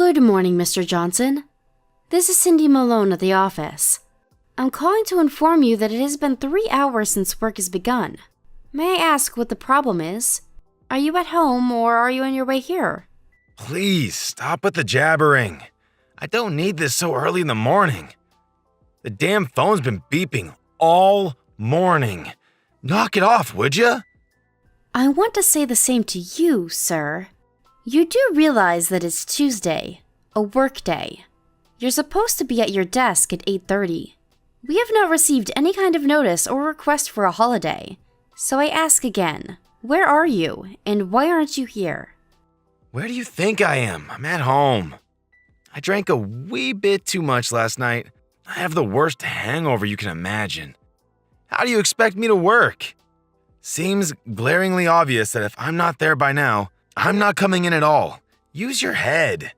Good morning, Mr. Johnson. This is Cindy Malone at the office. I'm calling to inform you that it has been 3 hours since work has begun. May I ask what the problem is? Are you at home or are you on your way here? Please, stop with the jabbering. I don't need this so early in the morning. The damn phone's been beeping all morning. Knock it off, would ya? I want to say the same to you, sir. You do realize that it's Tuesday, a work day. You're supposed to be at your desk at 8:30. We have not received any kind of notice or request for a holiday. So I ask again, where are you and why aren't you here? Where do you think I am? I'm at home. I drank a wee bit too much last night. I have the worst hangover you can imagine. How do you expect me to work? Seems glaringly obvious that if I'm not there by now, I'm not coming in at all. Use your head.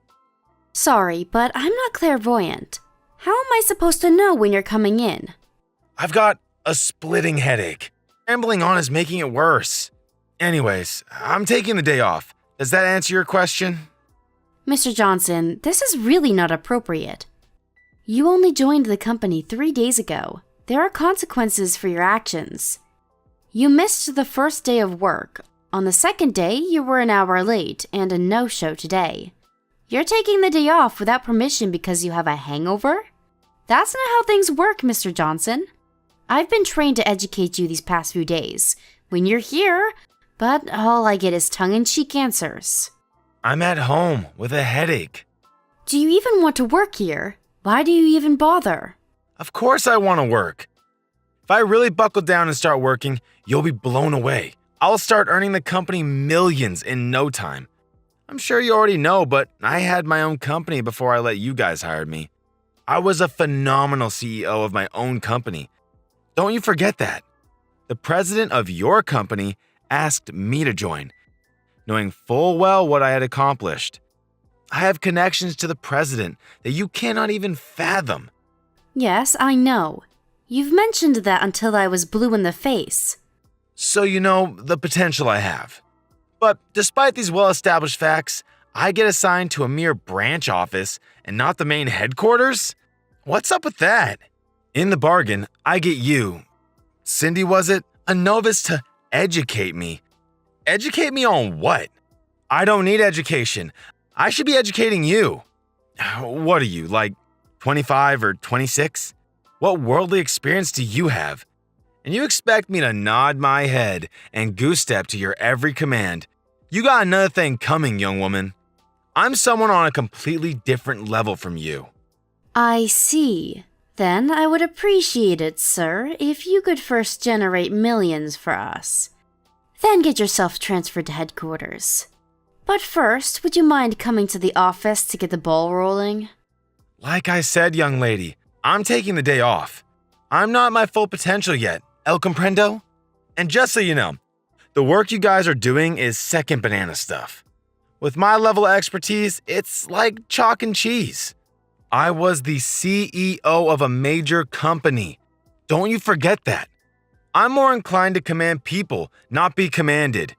Sorry, but I'm not clairvoyant. How am I supposed to know when you're coming in? I've got a splitting headache. Rambling on is making it worse. Anyways, I'm taking the day off. Does that answer your question? Mr. Johnson, this is really not appropriate. You only joined the company 3 days ago. There are consequences for your actions. You missed the first day of work. On the second day, you were an hour late and a no-show today. You're taking the day off without permission because you have a hangover? That's not how things work, Mr. Johnson. I've been trained to educate you these past few days when you're here, but all I get is tongue-in-cheek answers. I'm at home with a headache. Do you even want to work here? Why do you even bother? Of course I want to work. If I really buckle down and start working, you'll be blown away. I'll start earning the company millions in no time. I'm sure you already know, but I had my own company before I let you guys hire me. I was a phenomenal CEO of my own company. Don't you forget that. The president of your company asked me to join, knowing full well what I had accomplished. I have connections to the president that you cannot even fathom. Yes, I know. You've mentioned that until I was blue in the face. So you know the potential I have. But despite these well-established facts, I get assigned to a mere branch office and not the main headquarters? What's up with that? In the bargain, I get you, Cindy was it, a novice to educate me. Educate me on what? I don't need education. I should be educating you. What are you, like 25 or 26? What worldly experience do you have? And you expect me to nod my head and goose step to your every command. You got another thing coming, young woman. I'm someone on a completely different level from you. I see. Then I would appreciate it, sir, if you could first generate millions for us. Then get yourself transferred to headquarters. But first, would you mind coming to the office to get the ball rolling? Like I said, young lady, I'm taking the day off. I'm not at my full potential yet, el comprendo? And just so you know, the work you guys are doing is second banana stuff. With my level of expertise, it's like chalk and cheese. I was the CEO of a major company. Don't you forget that. I'm more inclined to command people, not be commanded.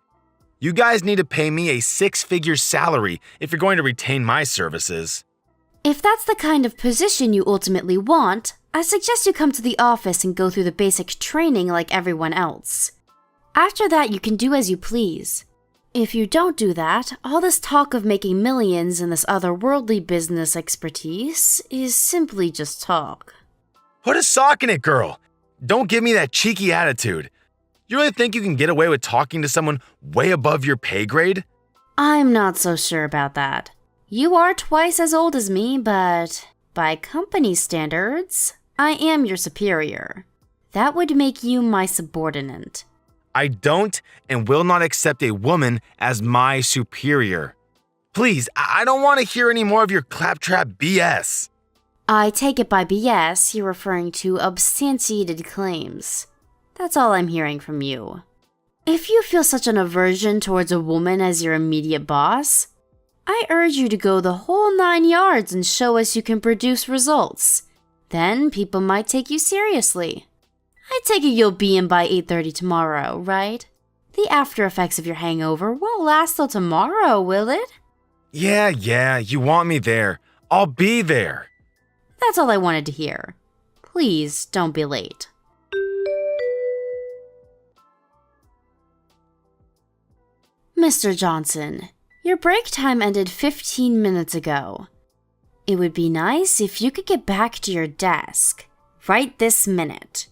You guys need to pay me a 6-figure salary if you're going to retain my services. If that's the kind of position you ultimately want, I suggest you come to the office and go through the basic training like everyone else. After that, you can do as you please. If you don't do that, all this talk of making millions and this otherworldly business expertise is simply just talk. Put a sock in it, girl. Don't give me that cheeky attitude. You really think you can get away with talking to someone way above your pay grade? I'm not so sure about that. You are twice as old as me, but by company standards, I am your superior. That would make you my subordinate. I don't and will not accept a woman as my superior. Please, I don't want to hear any more of your claptrap BS. I take it by BS, you're referring to substantiated claims. That's all I'm hearing from you. If you feel such an aversion towards a woman as your immediate boss, I urge you to go the whole 9 yards and show us you can produce results. Then people might take you seriously. I take it you'll be in by 8:30 tomorrow, right? The after effects of your hangover won't last till tomorrow, will it? Yeah, you want me there. I'll be there. That's all I wanted to hear. Please don't be late. Mr. Johnson, your break time ended 15 minutes ago. It would be nice if you could get back to your desk right this minute.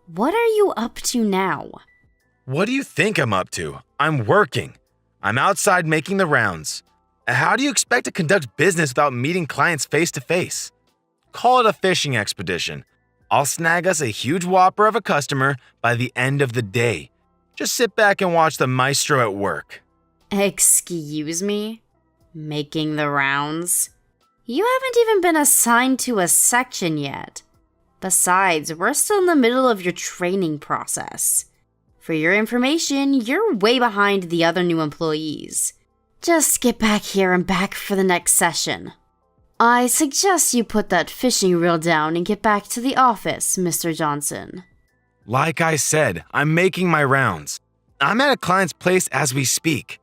What are you up to now? What do you think I'm up to? I'm working. I'm outside making the rounds. How do you expect to conduct business without meeting clients face to face? Call it a fishing expedition. I'll snag us a huge whopper of a customer by the end of the day. Just sit back and watch the maestro at work. Excuse me? Making the rounds? You haven't even been assigned to a section yet. Besides, we're still in the middle of your training process. For your information, you're way behind the other new employees. Just get back here and back for the next session. I suggest you put that fishing reel down and get back to the office, Mr. Johnson. Like I said, I'm making my rounds. I'm at a client's place as we speak.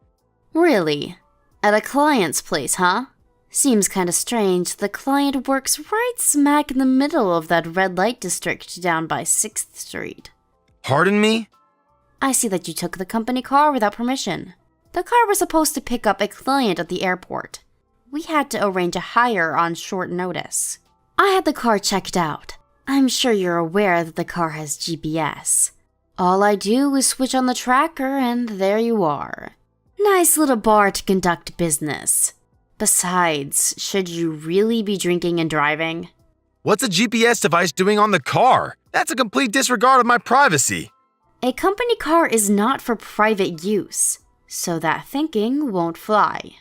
Really? At a client's place, huh? Seems kinda strange. The client works right smack in the middle of that red light district down by 6th Street. Pardon me? I see that you took the company car without permission. The car was supposed to pick up a client at the airport. We had to arrange a hire on short notice. I had the car checked out. I'm sure you're aware that the car has GPS. All I do is switch on the tracker and there you are. Nice little bar to conduct business. Besides, should you really be drinking and driving? What's a GPS device doing on the car? That's a complete disregard of my privacy. A company car is not for private use, so that thinking won't fly.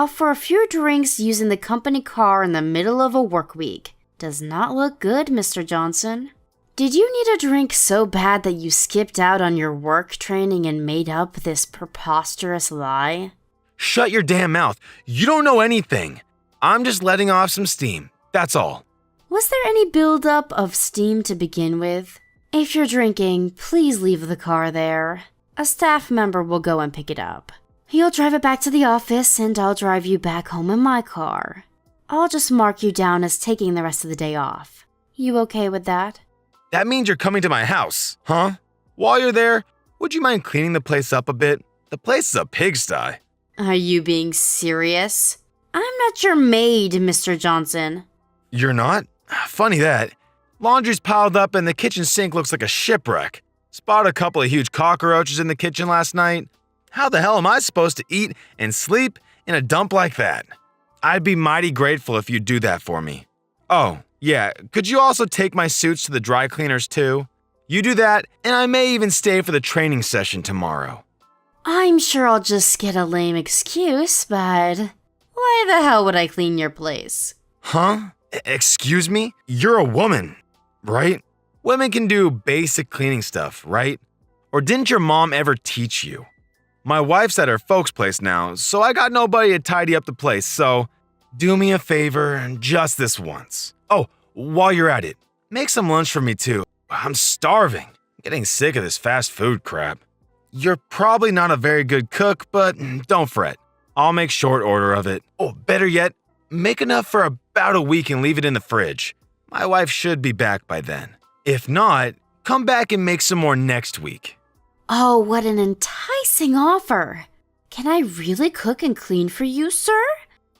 For a few drinks using the company car in the middle of a work week does not look good, Mr. Johnson. Did you need a drink so bad that you skipped out on your work training and made up this preposterous lie? Shut your damn mouth. You don't know anything. I'm just letting off some steam. That's all. Was there any buildup of steam to begin with? If you're drinking, please leave the car there. A staff member will go and pick it up. You'll drive it back to the office and I'll drive you back home in my car. I'll just mark you down as taking the rest of the day off. You okay with that? That means you're coming to my house, huh? While you're there, would you mind cleaning the place up a bit? The place is a pigsty. Are you being serious? I'm not your maid, Mr. Johnson. You're not? Funny that. Laundry's piled up and the kitchen sink looks like a shipwreck. Spotted a couple of huge cockroaches in the kitchen last night. How the hell am I supposed to eat and sleep in a dump like that? I'd be mighty grateful if you'd do that for me. Oh, yeah, could you also take my suits to the dry cleaners too? You do that, and I may even stay for the training session tomorrow. I'm sure I'll just get a lame excuse, but why the hell would I clean your place? Huh? Excuse me? You're a woman, right? Women can do basic cleaning stuff, right? Or didn't your mom ever teach you? My wife's at her folks' place now, so I got nobody to tidy up the place, so do me a favor just this once. Oh, while you're at it, make some lunch for me too. I'm starving. I'm getting sick of this fast food crap. You're probably not a very good cook, but don't fret. I'll make short order of it. Oh, better yet, make enough for about a week and leave it in the fridge. My wife should be back by then. If not, come back and make some more next week. Oh, what an enticing offer. Can I really cook and clean for you, sir?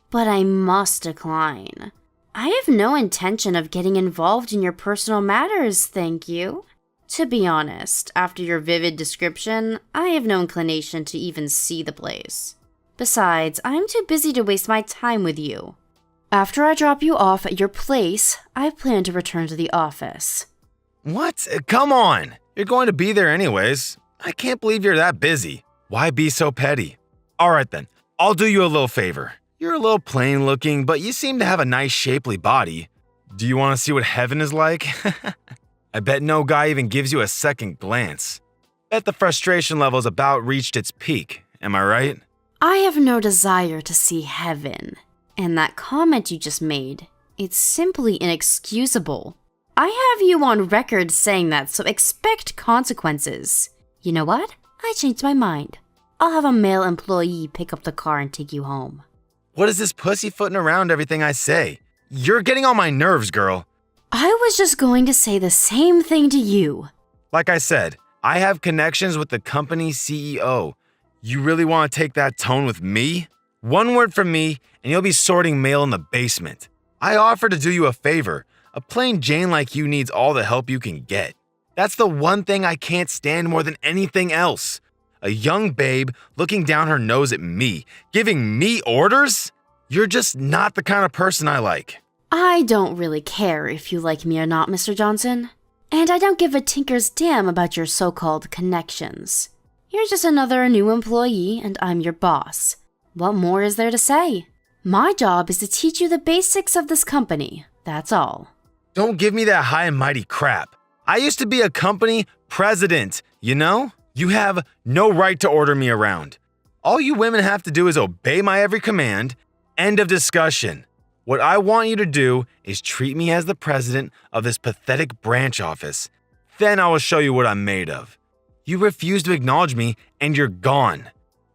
But I must decline. I have no intention of getting involved in your personal matters, thank you. To be honest, after your vivid description, I have no inclination to even see the place. Besides, I'm too busy to waste my time with you. After I drop you off at your place, I plan to return to the office. What? Come on. You're going to be there anyways. I can't believe you're that busy. Why be so petty? All right then, I'll do you a little favor. You're a little plain looking, but you seem to have a nice shapely body. Do you want to see what heaven is like? I bet no guy even gives you a second glance. Bet the frustration level's about reached its peak, am I right? I have no desire to see heaven. And that comment you just made, it's simply inexcusable. I have you on record saying that, so expect consequences. You know what? I changed my mind. I'll have a male employee pick up the car and take you home. What is this pussyfooting around everything I say? You're getting on my nerves, girl. I was just going to say the same thing to you. Like I said, I have connections with the company's CEO. You really want to take that tone with me? One word from me, and you'll be sorting mail in the basement. I offer to do you a favor. A plain Jane like you needs all the help you can get. That's the one thing I can't stand more than anything else. A young babe looking down her nose at me, giving me orders? You're just not the kind of person I like. I don't really care if you like me or not, Mr. Johnson. And I don't give a tinker's damn about your so-called connections. You're just another new employee, and I'm your boss. What more is there to say? My job is to teach you the basics of this company, that's all. Don't give me that high and mighty crap. I used to be a company president, you know? You have no right to order me around. All you women have to do is obey my every command. End of discussion. What I want you to do is treat me as the president of this pathetic branch office. Then I will show you what I'm made of. You refuse to acknowledge me, and you're gone.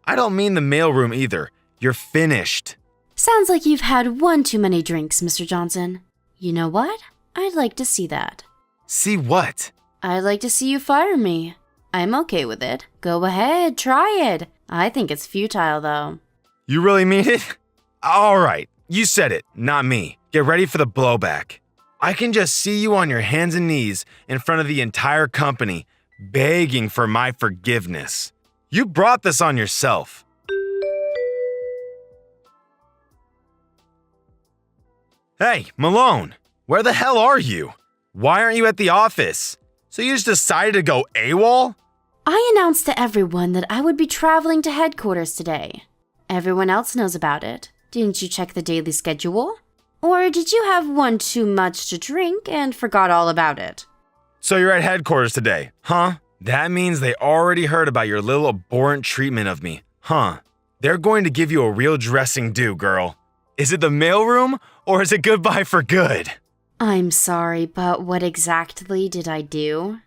I don't mean the mailroom either. You're finished. Sounds like you've had one too many drinks, Mr. Johnson. You know what? I'd like to see that. See what? I'd like to see you fire me. I'm okay with it. Go ahead, try it. I think it's futile, though. You really mean it? All right. You said it, not me. Get ready for the blowback. I can just see you on your hands and knees in front of the entire company, begging for my forgiveness. You brought this on yourself. Hey, Malone, where the hell are you? Why aren't you at the office? So you just decided to go AWOL? I announced to everyone that I would be traveling to headquarters today. Everyone else knows about it. Didn't you check the daily schedule? Or did you have one too much to drink and forgot all about it? So you're at headquarters today, huh? That means they already heard about your little abhorrent treatment of me, huh? They're going to give you a real dressing due, girl. Is it the mailroom, or is it goodbye for good? I'm sorry, but what exactly did I do?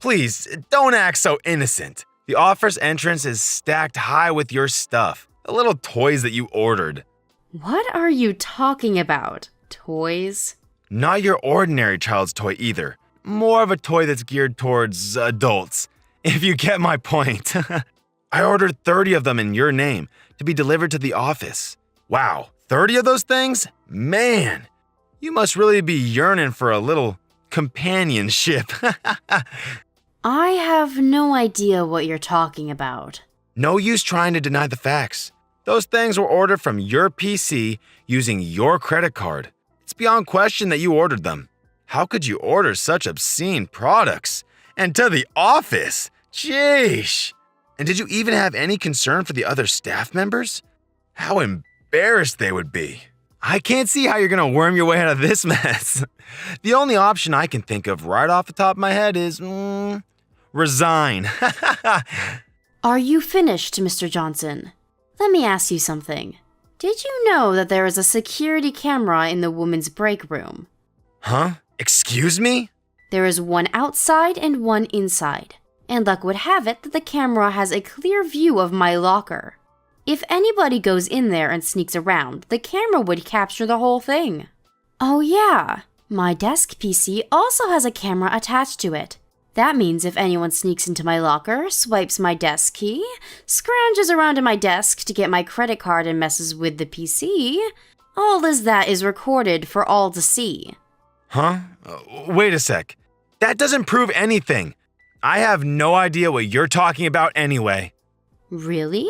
Please, don't act so innocent. The office entrance is stacked high with your stuff, the little toys that you ordered. What are you talking about? Toys? Not your ordinary child's toy either. More of a toy that's geared towards adults, if you get my point. I ordered 30 of them in your name to be delivered to the office. Wow, 30 of those things? Man, you must really be yearning for a little companionship. I have no idea what you're talking about. No use trying to deny the facts. Those things were ordered from your PC using your credit card. It's beyond question that you ordered them. How could you order such obscene products? And to the office? Sheesh. And did you even have any concern for the other staff members? How embarrassed they would be. I can't see how you're gonna worm your way out of this mess. The only option I can think of right off the top of my head is, resign. Are you finished, Mr. Johnson? Let me ask you something. Did you know that there is a security camera in the women's break room? Huh? Excuse me? There is one outside and one inside. And luck would have it that the camera has a clear view of my locker. If anybody goes in there and sneaks around, the camera would capture the whole thing. Oh yeah, my desk PC also has a camera attached to it. That means if anyone sneaks into my locker, swipes my desk key, scrounges around to my desk to get my credit card and messes with the PC, all as that is recorded for all to see. Huh? Wait a sec. That doesn't prove anything. I have no idea what you're talking about anyway. Really?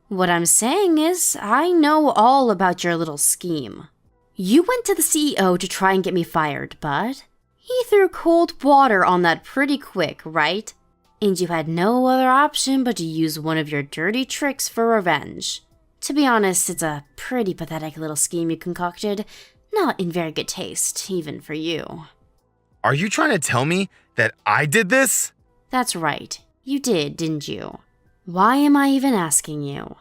What I'm saying is, I know all about your little scheme. You went to the CEO to try and get me fired, but he threw cold water on that pretty quick, right? And you had no other option but to use one of your dirty tricks for revenge. To be honest, it's a pretty pathetic little scheme you concocted, not in very good taste, even for you. Are you trying to tell me that I did this? That's right. You did, didn't you? Why am I even asking you?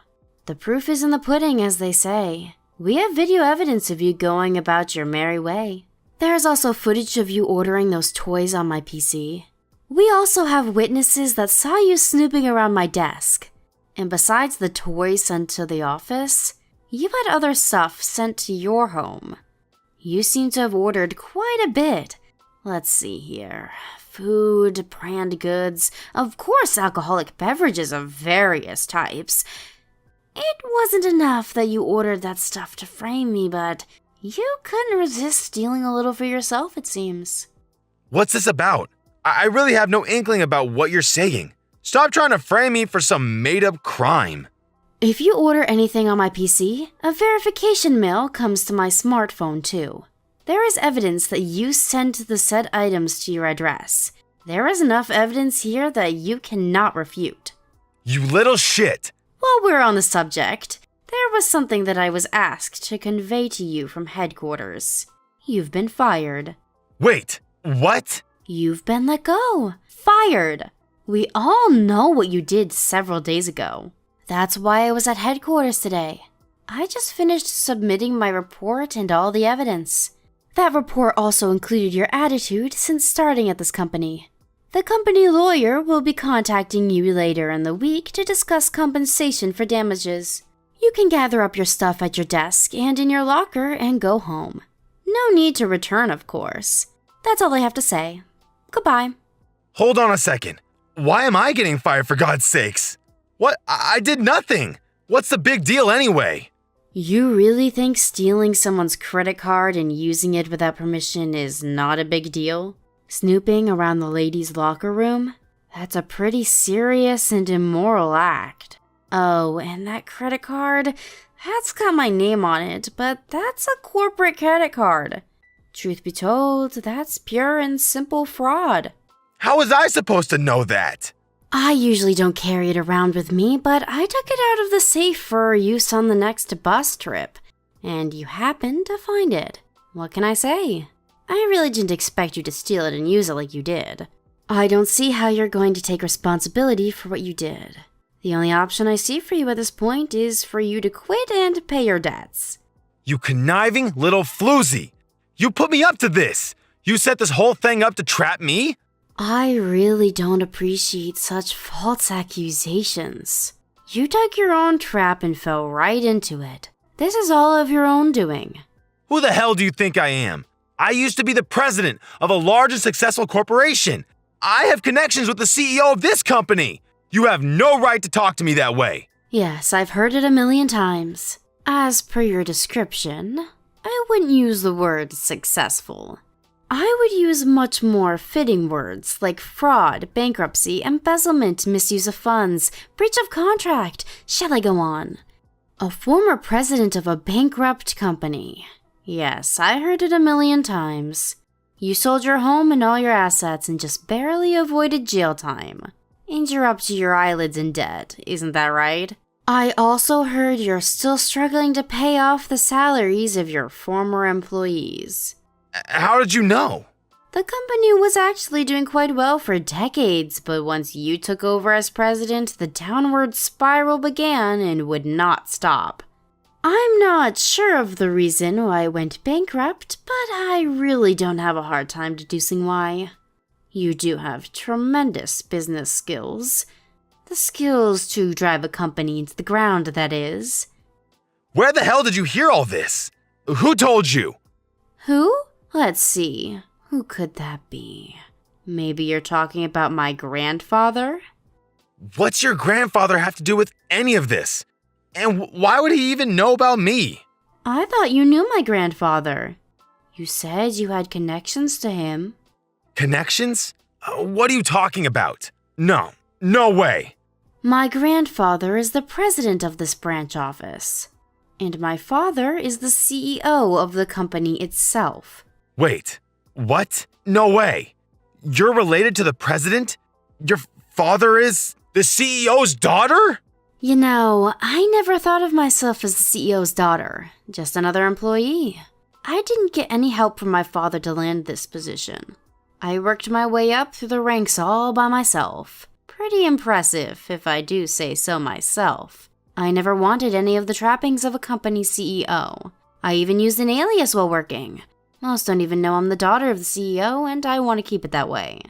The proof is in the pudding, as they say. We have video evidence of you going about your merry way. There's also footage of you ordering those toys on my PC. We also have witnesses that saw you snooping around my desk. And besides the toys sent to the office, You had other stuff sent to your home. You seem to have ordered quite a bit. Let's see here. Food, brand goods, of course alcoholic beverages of various types. It wasn't enough that you ordered that stuff to frame me, but you couldn't resist stealing a little for yourself, it seems. What's this about? I really have no inkling about what you're saying. Stop trying to frame me for some made-up crime. If you order anything on my PC, a verification mail comes to my smartphone too. There is evidence that you sent the said items to your address. There is enough evidence here that you cannot refute. You little shit! While we're on the subject, there was something that I was asked to convey to you from headquarters. You've been fired. Wait, what? You've been let go. Fired. We all know what you did several days ago. That's why I was at headquarters today. I just finished submitting my report and all the evidence. That report also included your attitude since starting at this company. The company lawyer will be contacting you later in the week to discuss compensation for damages. You can gather up your stuff at your desk and in your locker and go home. No need to return, of course. That's all I have to say. Goodbye. Hold on a second. Why am I getting fired for God's sakes? What? I did nothing. What's the big deal anyway? You really think stealing someone's credit card and using it without permission is not a big deal? Snooping around the ladies' locker room? That's a pretty serious and immoral act. Oh, and that credit card? That's got my name on it, but that's a corporate credit card. Truth be told, that's pure and simple fraud. How was I supposed to know that? I usually don't carry it around with me, but I took it out of the safe for use on the next bus trip, and you happened to find it. What can I say? I really didn't expect you to steal it and use it like you did. I don't see how you're going to take responsibility for what you did. The only option I see for you at this point is for you to quit and pay your debts. You conniving little floozy! You put me up to this! You set this whole thing up to trap me? I really don't appreciate such false accusations. You dug your own trap and fell right into it. This is all of your own doing. Who the hell do you think I am? I used to be the president of a large and successful corporation. I have connections with the CEO of this company. You have no right to talk to me that way. Yes, I've heard it a million times. As per your description, I wouldn't use the word successful. I would use much more fitting words like fraud, bankruptcy, embezzlement, misuse of funds, breach of contract. Shall I go on? A former president of a bankrupt company. Yes, I heard it a million times. You sold your home and all your assets and just barely avoided jail time. And you're up to your eyelids in debt, isn't that right? I also heard you're still struggling to pay off the salaries of your former employees. How did you know? The company was actually doing quite well for decades, but once you took over as president, the downward spiral began and would not stop. I'm not sure of the reason why it went bankrupt, but I really don't have a hard time deducing why. You do have tremendous business skills. The skills to drive a company into the ground, that is. Where the hell did you hear all this? Who told you? Who? Let's see. Who could that be? Maybe you're talking about my grandfather? What's your grandfather have to do with any of this? And why would he even know about me? I thought you knew my grandfather. You said you had connections to him. Connections? What are you talking about? No way. My grandfather is the president of this branch office. And my father is the CEO of the company itself. Wait, what? No way. You're related to the president? Your father is the CEO's daughter? You know, I never thought of myself as the CEO's daughter, just another employee. I didn't get any help from my father to land this position. I worked my way up through the ranks all by myself. Pretty impressive, if I do say so myself. I never wanted any of the trappings of a company CEO. I even used an alias while working. Most don't even know I'm the daughter of the CEO, and I want to keep it that way.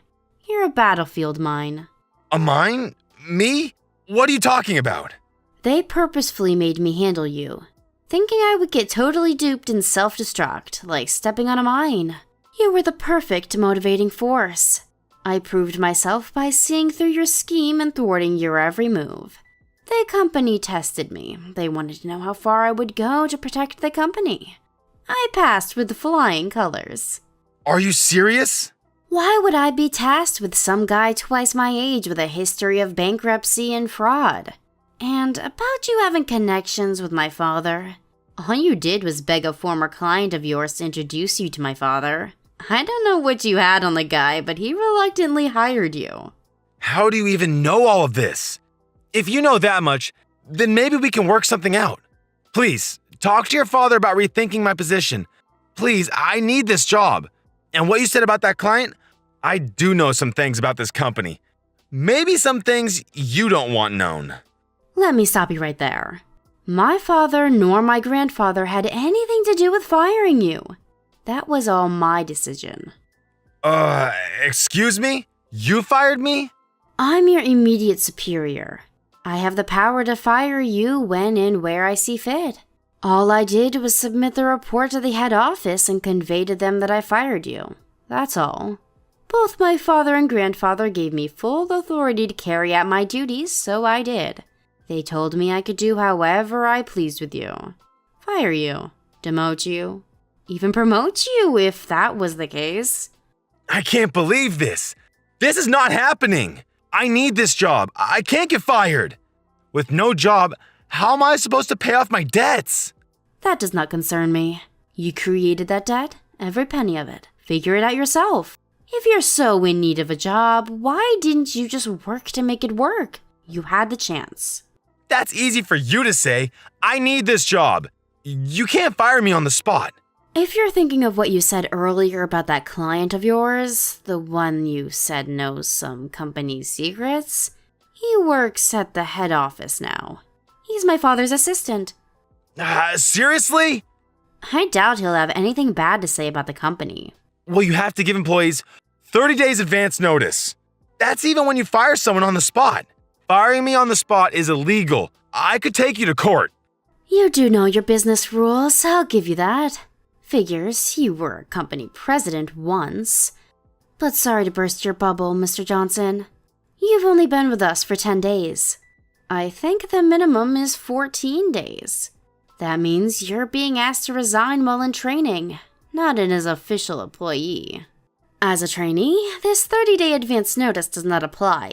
You're a battlefield mine. A mine? Me? What are you talking about? They purposefully made me handle you. thinking I would get totally duped and self-destruct, like stepping on a mine. You were the perfect motivating force. I proved myself by seeing through your scheme and thwarting your every move. The company tested me. They wanted to know how far I would go to protect the company. I passed with flying colors. Are you serious? Why would I be tasked with some guy twice my age with a history of bankruptcy and fraud? And about you having connections with my father. All you did was beg a former client of yours to introduce you to my father. I don't know what you had on the guy, but he reluctantly hired you. How do you even know all of this? If you know that much, then maybe we can work something out. Please, talk to your father about rethinking my position. Please, I need this job. And what you said about that client, I do know some things about this company. Maybe some things you don't want known. Let me stop you right there. My father nor my grandfather had anything to do with firing you. That was all my decision. Excuse me? You fired me? I'm your immediate superior. I have the power to fire you when and where I see fit. All I did was submit the report to the head office and convey to them that I fired you. That's all. Both my father and grandfather gave me full authority to carry out my duties, so I did. They told me I could do however I pleased with you. Fire you, demote you, even promote you if that was the case. I can't believe this. This is not happening. I need this job. I can't get fired. With no job, how am I supposed to pay off my debts? That does not concern me. You created that debt, every penny of it. Figure it out yourself. If you're so in need of a job, why didn't you just work to make it work? You had the chance. That's easy for you to say. I need this job. You can't fire me on the spot. If you're thinking of what you said earlier about that client of yours, the one you said knows some company secrets, he works at the head office now. He's my father's assistant. Seriously? I doubt he'll have anything bad to say about the company. Well, you have to give employees 30 days advance notice. That's even when you fire someone on the spot. Firing me on the spot is illegal. I could take you to court. You do know your business rules, I'll give you that. Figures, you were a company president once. But sorry to burst your bubble, Mr. Johnson. You've only been with us for 10 days. I think the minimum is 14 days. That means you're being asked to resign while in training, not in as official employee. As a trainee, this 30-day advance notice does not apply.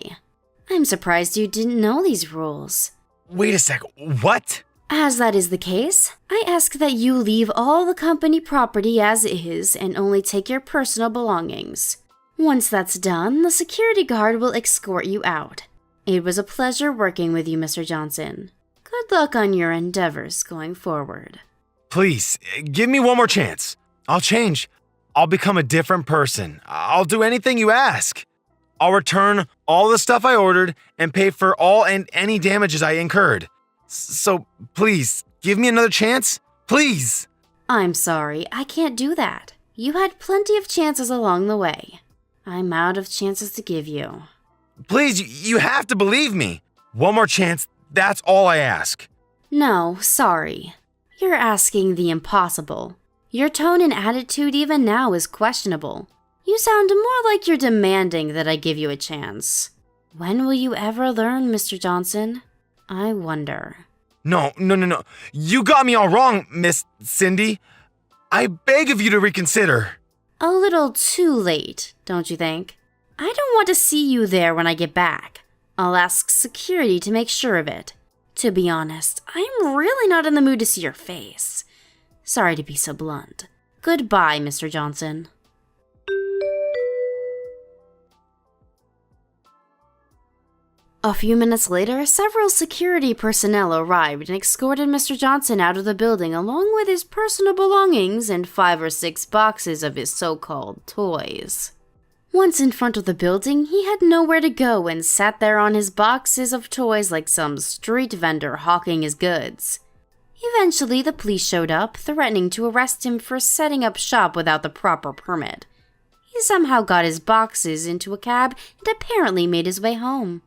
I'm surprised you didn't know these rules. Wait a sec, what? As that is the case, I ask that you leave all the company property as is and only take your personal belongings. Once that's done, the security guard will escort you out. It was a pleasure working with you, Mr. Johnson. Good luck on your endeavors going forward. Please, give me one more chance. I'll change. I'll become a different person. I'll do anything you ask. I'll return all the stuff I ordered and pay for all and any damages I incurred. So please, give me another chance. Please. I'm sorry, I can't do that. You had plenty of chances along the way. I'm out of chances to give you. Please, you have to believe me. One more chance, that's all I ask. No, sorry. You're asking the impossible. Your tone and attitude even now is questionable. You sound more like you're demanding that I give you a chance. When will you ever learn, Mr. Johnson? I wonder. No. You got me all wrong, Miss Cindy. I beg of you to reconsider. A little too late, don't you think? I don't want to see you there when I get back. I'll ask security to make sure of it. To be honest, I'm really not in the mood to see your face. Sorry to be so blunt. Goodbye, Mr. Johnson. A few minutes later, several security personnel arrived and escorted Mr. Johnson out of the building along with his personal belongings and 5 or 6 boxes of his so-called toys. Once in front of the building, he had nowhere to go and sat there on his boxes of toys like some street vendor hawking his goods. Eventually, the police showed up, threatening to arrest him for setting up shop without the proper permit. He somehow got his boxes into a cab and apparently made his way home.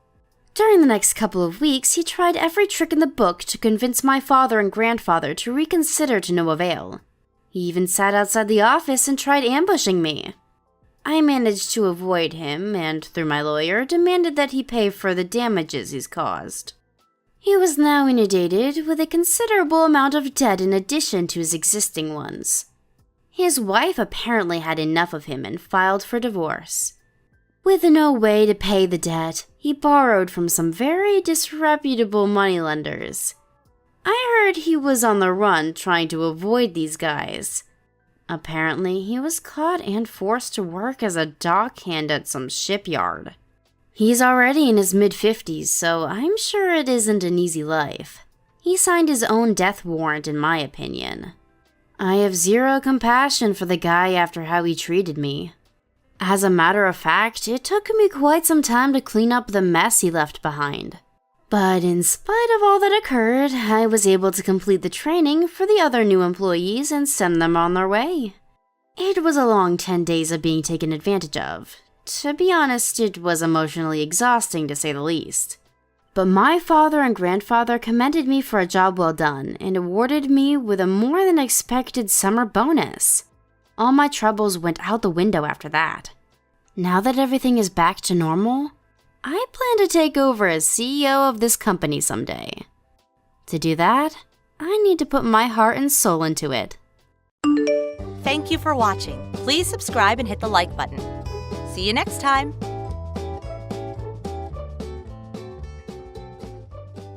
During the next couple of weeks, he tried every trick in the book to convince my father and grandfather to reconsider to no avail. He even sat outside the office and tried ambushing me. I managed to avoid him and, through my lawyer, demanded that he pay for the damages he's caused. He was now inundated with a considerable amount of debt in addition to his existing ones. His wife apparently had enough of him and filed for divorce. With no way to pay the debt, he borrowed from some very disreputable moneylenders. I heard he was on the run trying to avoid these guys. Apparently, he was caught and forced to work as a dockhand at some shipyard. He's already in his mid-50s, so I'm sure it isn't an easy life. He signed his own death warrant, in my opinion. I have zero compassion for the guy after how he treated me. As a matter of fact, it took me quite some time to clean up the mess he left behind. But in spite of all that occurred, I was able to complete the training for the other new employees and send them on their way. It was a long 10 days of being taken advantage of. To be honest, it was emotionally exhausting to say the least. But my father and grandfather commended me for a job well done and awarded me with a more than expected summer bonus. All my troubles went out the window after that. Now that everything is back to normal, I plan to take over as CEO of this company someday. To do that, I need to put my heart and soul into it. Thank you for watching. Please subscribe and hit the like button. See you next time.